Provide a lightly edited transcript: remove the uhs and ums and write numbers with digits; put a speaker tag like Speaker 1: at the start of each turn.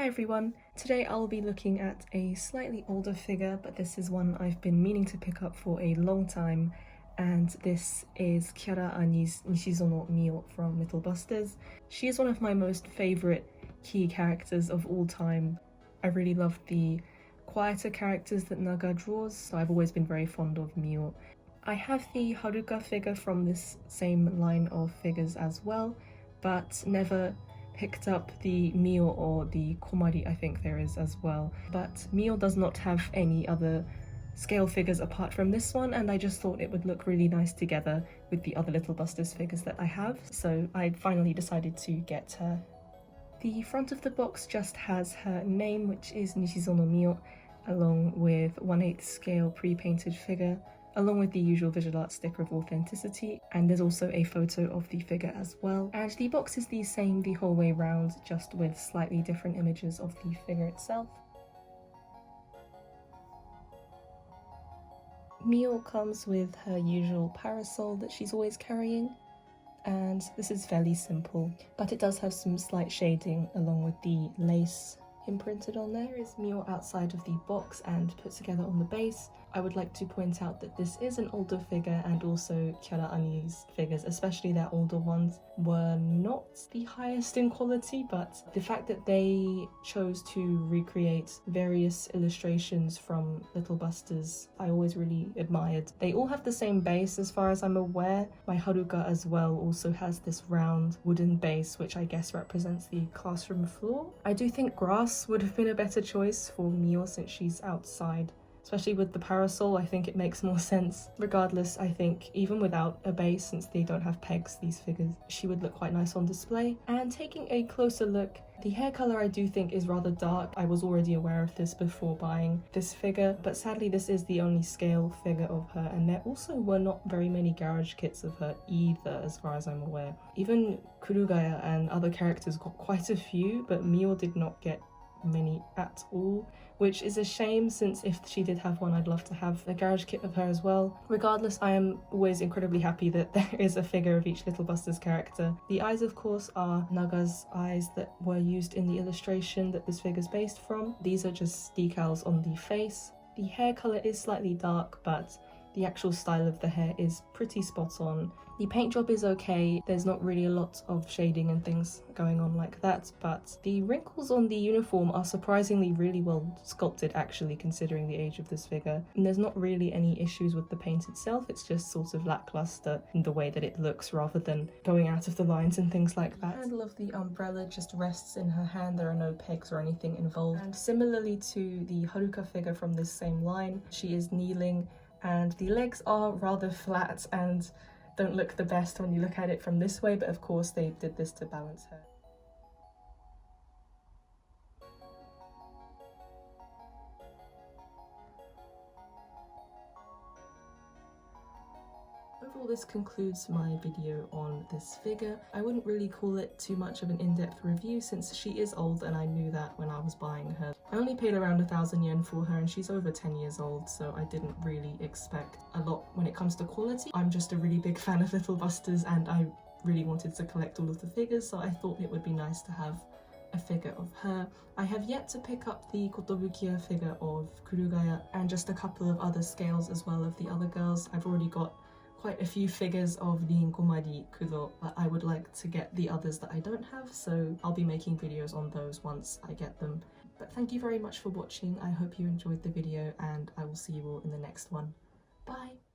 Speaker 1: Hi everyone! Today I'll be looking at a slightly older figure, but this is one I've been meaning to pick up for a long time, and this is Chara-Ani's Nishizono Mio from Little Busters. She is one of my most favourite key characters of all time. I really love the quieter characters that Naga draws, so I've always been very fond of Mio. I have the Haruka figure from this same line of figures as well, but never picked up the Mio or the Komari, I think there is as well. But Mio does not have any other scale figures apart from this one, and I just thought it would look really nice together with the other Little Busters figures that I have, so I finally decided to get her. The front of the box just has her name, which is Nishizono Mio, along with 1/8 scale pre-painted figure, along with the usual visual art sticker of authenticity, and there's also a photo of the figure as well. And the box is the same the whole way round, just with slightly different images of the figure itself. Mio comes with her usual parasol that she's always carrying, and this is fairly simple, but it does have some slight shading along with the lace imprinted on there. Here is Mio outside of the box and put together on the base. I would like to point out that this is an older figure, and also Chara-Ani's figures, especially their older ones, were not the highest in quality, but the fact that they chose to recreate various illustrations from Little Busters, I always really admired. They all have the same base as far as I'm aware. My Haruka as well also has this round wooden base, which I guess represents the classroom floor. I do think grass would have been a better choice for Mio since she's outside. Especially with the parasol, I think it makes more sense. Regardless, I think even without a base, since they don't have pegs, these figures, she would look quite nice on display. And taking a closer look, the hair colour I do think is rather dark. I was already aware of this before buying this figure, but sadly this is the only scale figure of her, and there also were not very many garage kits of her either, as far as I'm aware. Even Kurugaya and other characters got quite a few, but Mio did not get many at all, which is a shame, since if she did have one, I'd love to have a garage kit of her as well. Regardless, I am always incredibly happy that there is a figure of each Little Busters character. The eyes, of course, are Naga's eyes that were used in the illustration that this figure's based from. These are just decals on the face. The hair colour is slightly dark, but the actual style of the hair is pretty spot on. The paint job is okay, there's not really a lot of shading and things going on like that, but the wrinkles on the uniform are surprisingly really well sculpted actually, considering the age of this figure. And there's not really any issues with the paint itself, it's just sort of lackluster in the way that it looks rather than going out of the lines and things like that. The handle of the umbrella just rests in her hand, there are no pegs or anything involved. And similarly to the Haruka figure from this same line, she is kneeling, and the legs are rather flat and don't look the best when you look at it from this way, but of course they did this to balance her. Overall, this concludes my video on this figure. I wouldn't really call it too much of an in-depth review since she is old, and I knew that when I was buying her. I only paid around 1,000 yen for her, and she's over 10 years old, so I didn't really expect a lot when it comes to quality. I'm just a really big fan of Little Busters, and I really wanted to collect all of the figures, so I thought it would be nice to have a figure of her. I have yet to pick up the Kotobukiya figure of Kurugaya, and just a couple of other scales as well of the other girls. I've already got quite a few figures of Rin, Komari, Kudo, but I would like to get the others that I don't have, so I'll be making videos on those once I get them. But thank you very much for watching, I hope you enjoyed the video, and I will see you all in the next one. Bye!